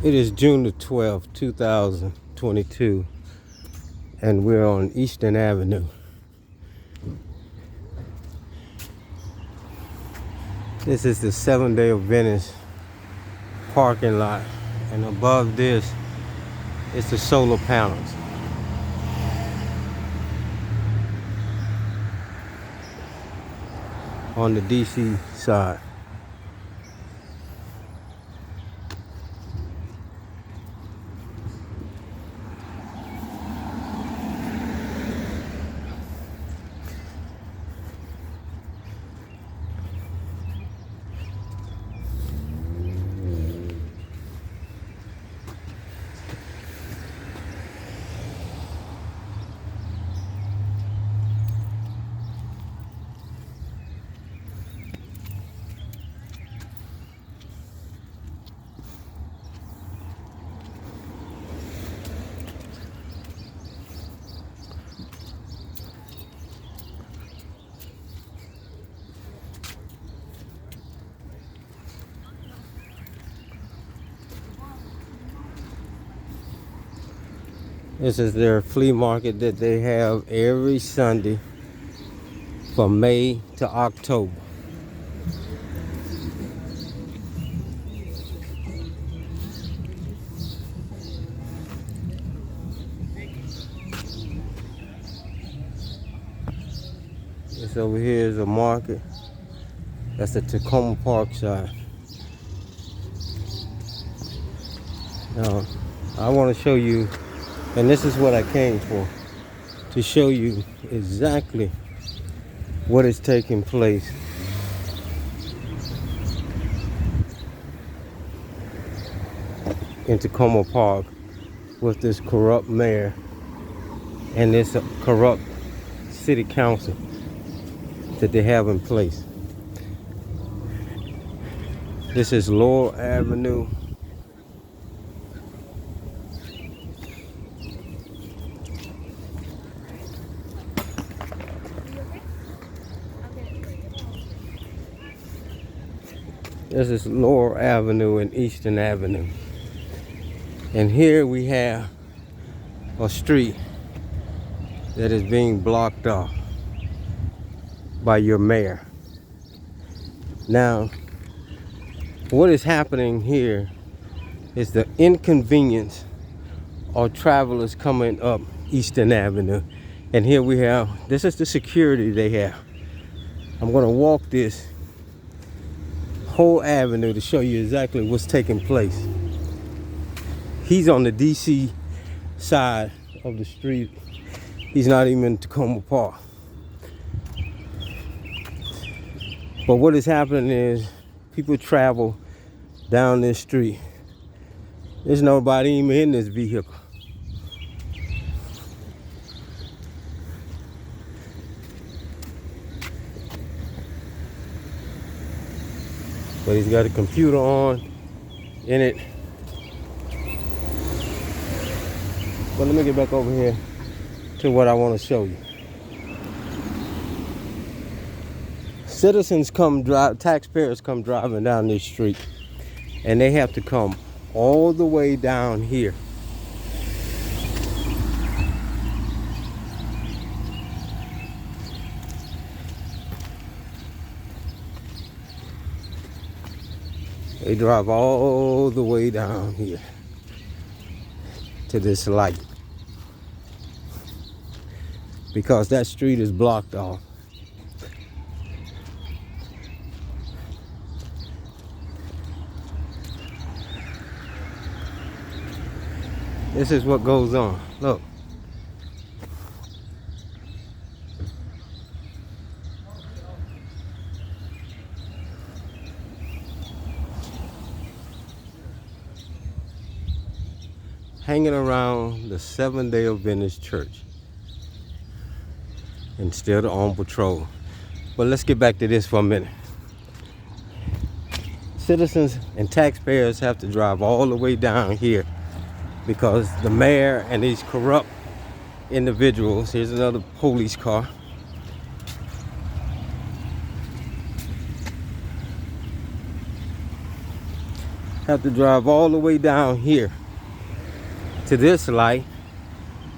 It is June the 12th, 2022, and we're on Eastern Avenue. This is the Seventh-day Adventist parking lot, and above this is the solar panels. On the DC side. This is their flea market that they have every Sunday from May to October. This over here is a market. That's the Takoma Park side. Now, I want to show you, and this is what I came for, to show you exactly what is taking place in Takoma Park with this corrupt mayor and this corrupt city council that they have in place. This is Laurel Avenue. This is Laurel Avenue and Eastern Avenue. And here we have a street that is being blocked off by your mayor. Now, what is happening here is the inconvenience of travelers coming up Eastern Avenue. And here we have, this is the security they have. I'm gonna walk this whole avenue to show you exactly what's taking place. He's on the DC side of the street. He's not even in Takoma Park. But what is happening is people travel down this street. There's nobody even in this vehicle. But he's got a computer on in it. But let me get back over here to what I want to show you. Citizens come drive, taxpayers come driving down this street, and they have to come all the way down here. They drive all the way down here to this light because that street is blocked off. This is what goes on. Look. Hanging around the Seventh-day Adventist church and still on patrol. But let's get back to this for a minute. Citizens and taxpayers have to drive all the way down here because the mayor and these corrupt individuals, here's another police car, have to drive all the way down here to this light,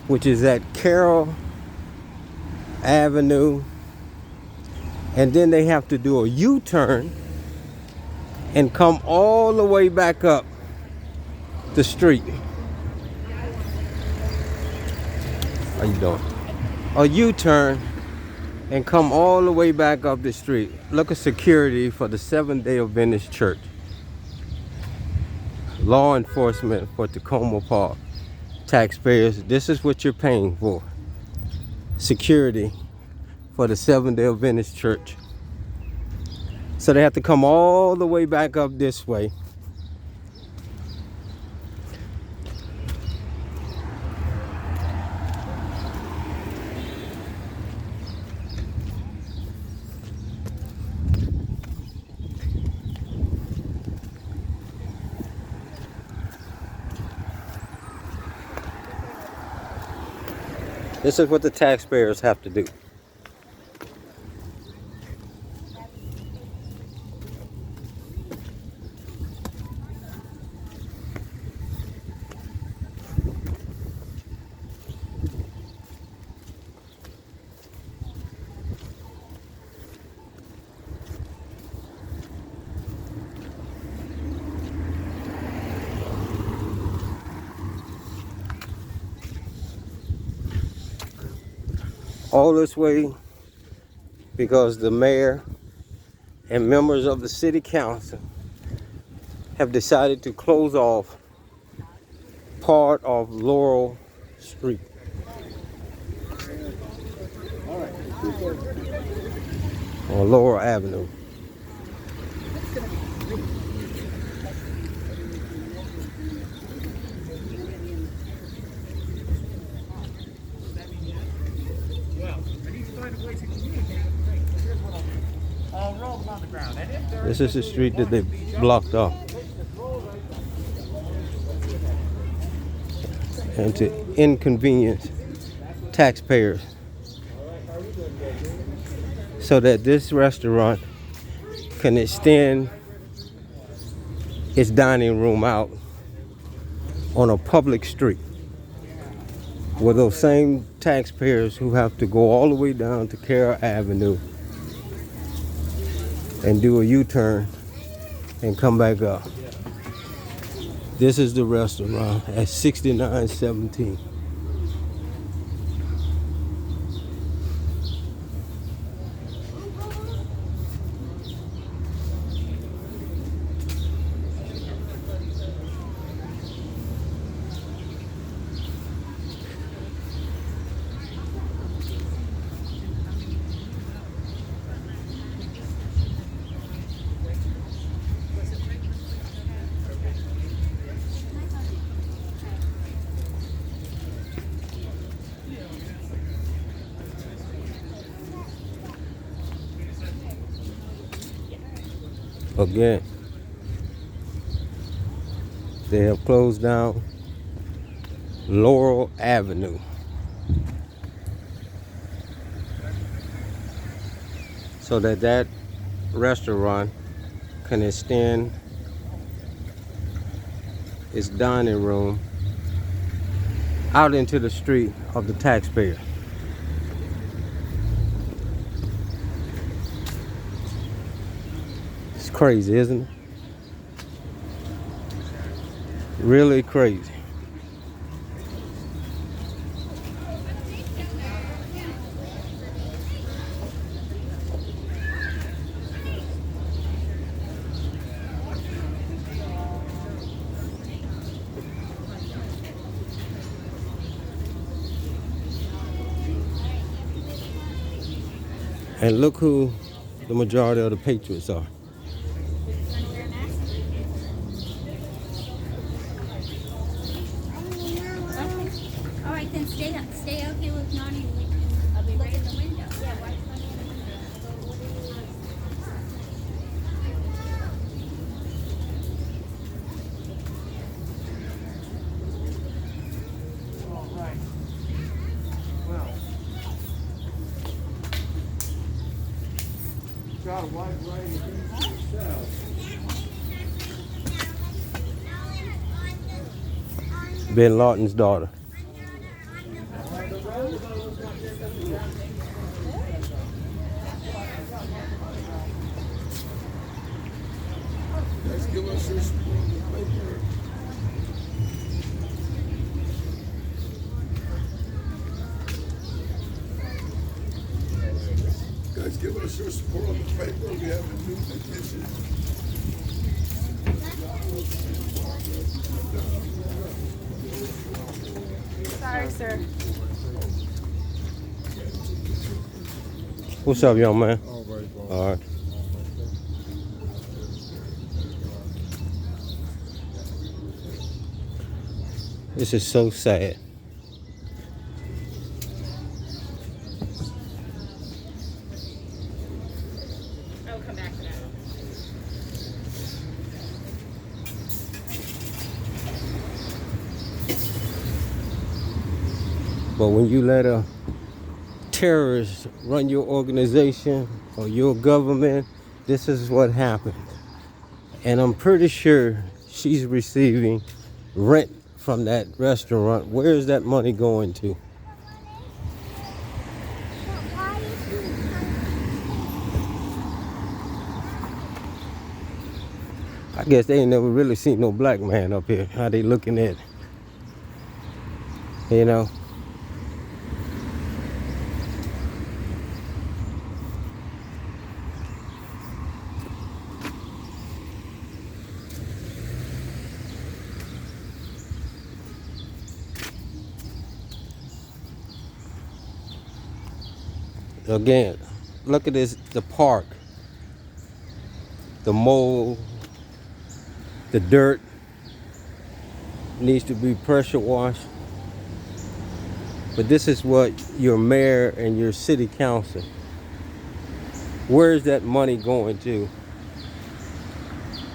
which is at Carroll Avenue, and then they have to do a U-turn and come all the way back up the street. How you doing? A U-turn and come all the way back up the street. Look at security for the Seventh-day Adventist Church. Law enforcement for Takoma Park. Taxpayers, this is what you're paying for. Security for the Seventh-day Adventist Church. So they have to come all the way back up this way. This is what the taxpayers have to do. All this way because the mayor and members of the city council have decided to close off part of Laurel Street. Or Laurel Avenue. This is the street that they blocked off. And to inconvenience taxpayers so that this restaurant can extend its dining room out on a public street where those same taxpayers who have to go all the way down to Carroll Avenue and do a U-turn and come back up. This is the restaurant at 6917. Again, they have closed down Laurel Avenue. So that restaurant can extend its dining room out into the street of the taxpayer. Crazy, isn't it? Really crazy. And look who the majority of the patriots are. Then stay out here with Nani. I'll be right in the window. Yeah, watch Nani in the window. All right. Well, got a wide variety of things to yourself. Bin Laden's daughter. Guys, give us your support on the paper. Guys, give us your support on the paper. We have a new petition. Sorry, sir. What's up, young man? All right, boss. All right. This is so sad. I'll come back to that. But when you let a terrorist run your organization or your government, this is what happens. And I'm pretty sure she's receiving rent from that restaurant. Where is that money going to? I guess they ain't never really seen no black man up here. How they looking at it? You know? Again, look at this, the park, the mold, the dirt needs to be pressure washed. But this is what your mayor and your city council, where is that money going to?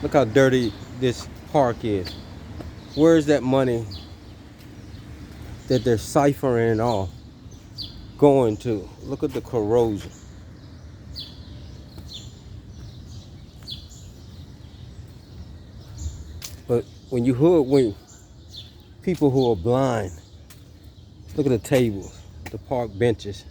Look how dirty this park is. Where is that money that they're siphoning off going to? Look at the corrosion. But when you hoodwink people who are blind, look at the tables, the park benches.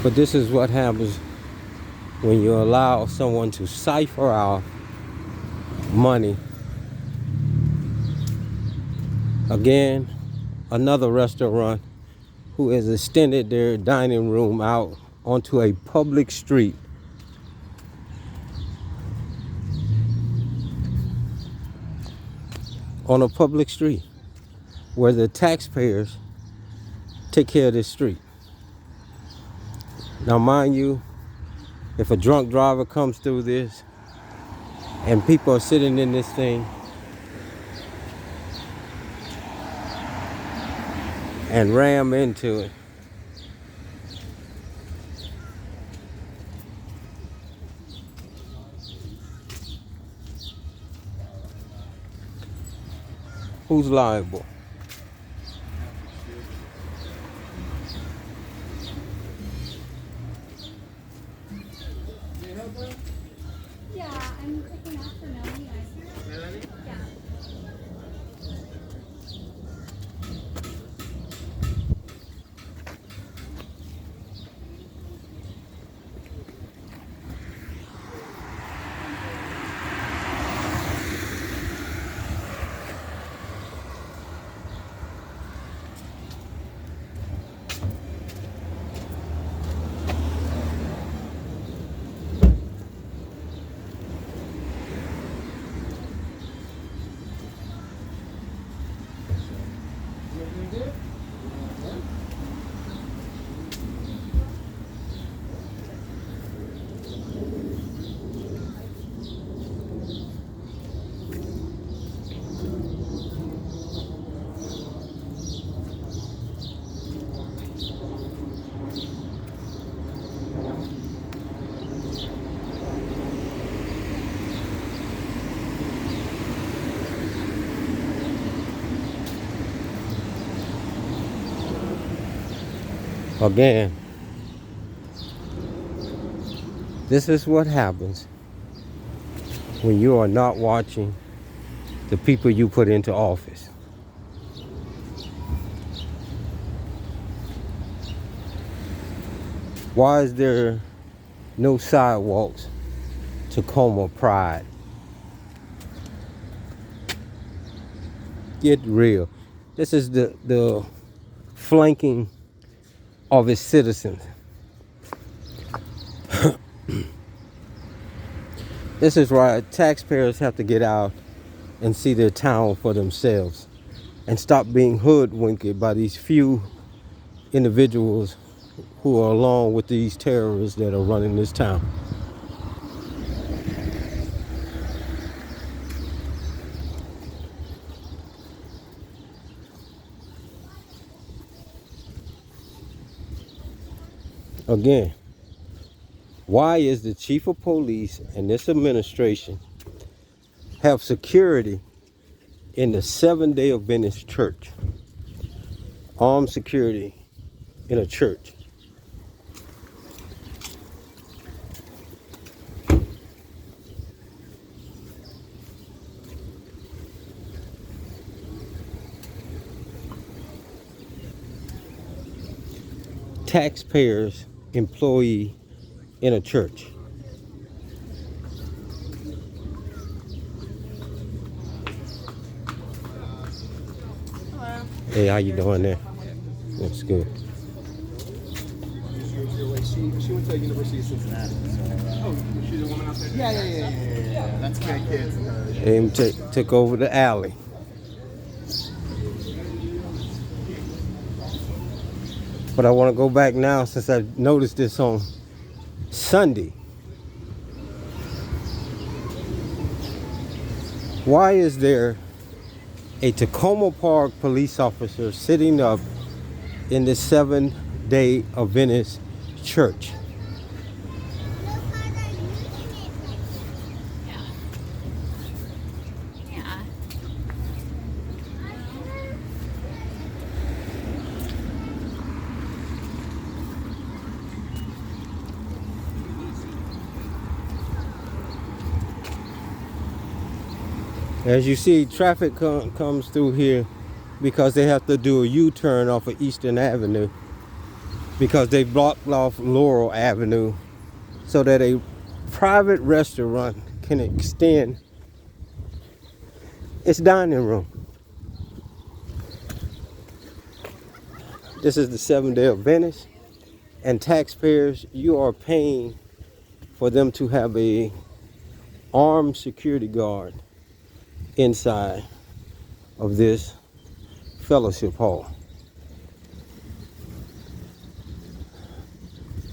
But this is what happens when you allow someone to cipher out money. Again, another restaurant who has extended their dining room out onto a public street. On a public street where the taxpayers take care of this street. Now, mind you, if a drunk driver comes through this and people are sitting in this thing and ram into it, who's liable? Yeah, I'm picking up for Melanie. Melanie? Yeah. Again, this is what happens when you are not watching the people you put into office. Why is there no sidewalks to Takoma Pride? Get real. This is the flanking of its citizens. This is why taxpayers have to get out and see their town for themselves and stop being hoodwinked by these few individuals who are along with these terrorists that are running this town. Again, why is the chief of police and this administration have security in the Seventh-day Adventist church? Armed security in a church. Taxpayers employee in a church. Hello. Hey, how you doing there? That's good. She went to University of Cincinnati. So, Oh, she's a woman out there? yeah. That's great kids. Aim took over the alley. But I want to go back now since I noticed this on Sunday. Why is there a Takoma Park police officer sitting up in the Seventh-day Adventist church? Yeah. As you see, traffic comes through here because they have to do a U-turn off of Eastern Avenue because they blocked off Laurel Avenue so that a private restaurant can extend its dining room. This is the Seventh-day Adventist, and taxpayers, you are paying for them to have a armed security guard inside of this fellowship hall.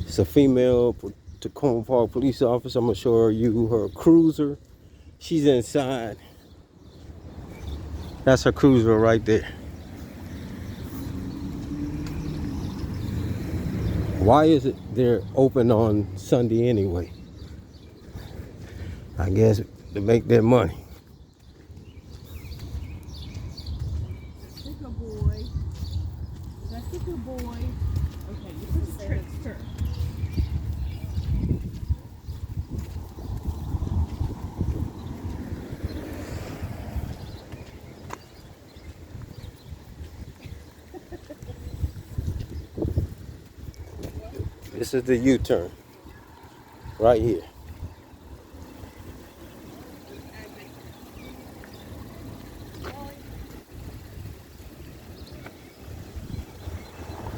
It's a female Takoma Park police officer. I'm gonna show you her cruiser. She's inside. That's her cruiser right there. Why is it they're open on Sunday anyway? I guess to make their money. That's a good boy. That's a good boy. Okay, you put the trickster. This is the U-turn right here.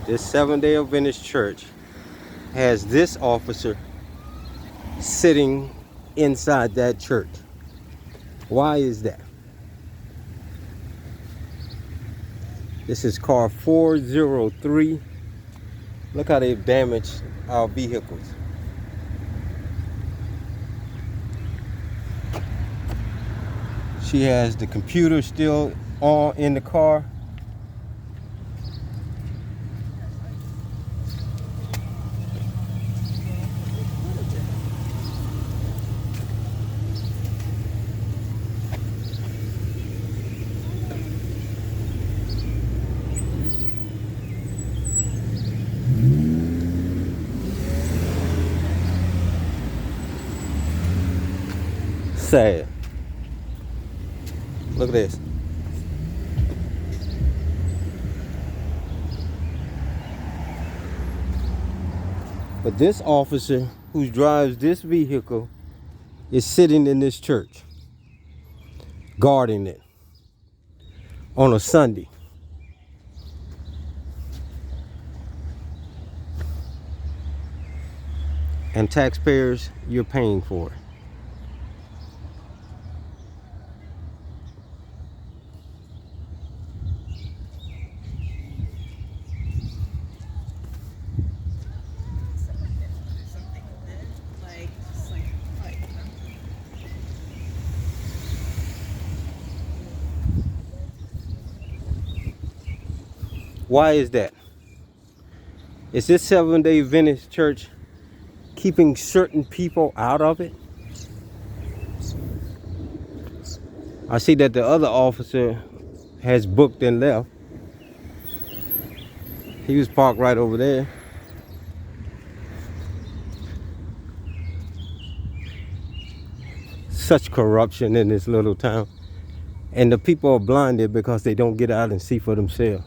This Seventh-day Adventist church has this officer sitting inside that church. Why is that? This is car 403. Look how they've damaged our vehicles. She has the computer still on in the car. sad. Look at this. But this officer who drives this vehicle is sitting in this church, guarding it on a Sunday. And taxpayers, you're paying for it. Why is that? Is this Seventh-day Adventist church keeping certain people out of it? I see that the other officer has booked and left. He was parked right over there. Such corruption in this little town. And the people are blinded because they don't get out and see for themselves.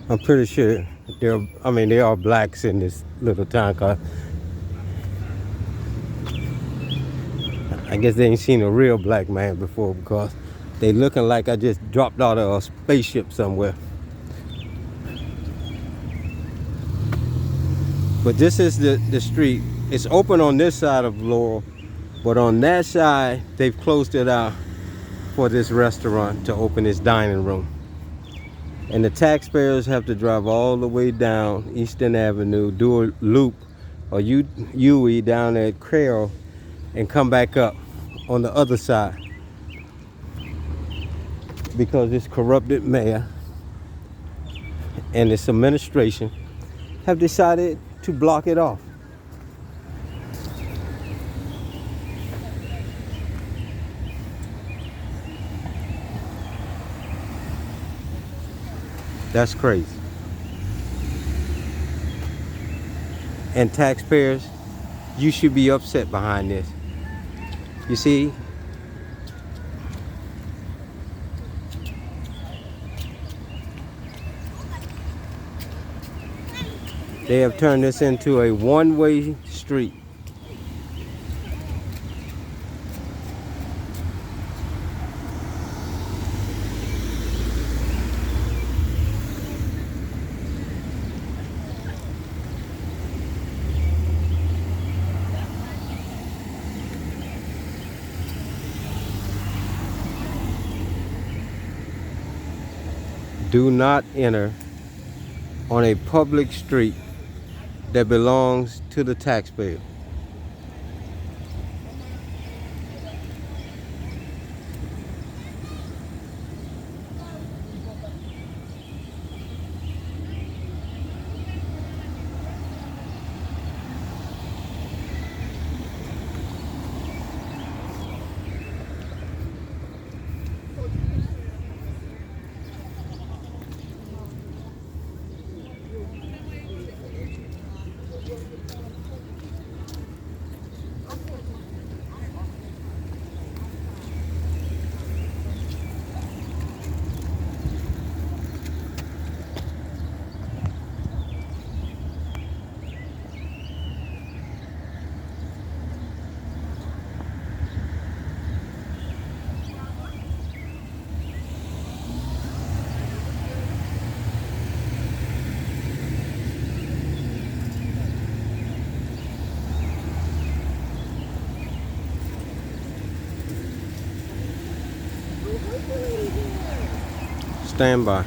I'm pretty sure there are blacks in this little town. Cause I guess they ain't seen a real black man before, because they looking like I just dropped out of a spaceship somewhere. But this is the street. It's open on this side of Laurel, but on that side they've closed it out for this restaurant to open its dining room. And the taxpayers have to drive all the way down Eastern Avenue, do a loop or UE down at Carroll, and come back up on the other side, because this corrupted mayor and its administration have decided to block it off. That's crazy. And taxpayers, you should be upset behind this. You see, they have turned this into a one-way street. Do not enter on a public street that belongs to the taxpayer. Stand by.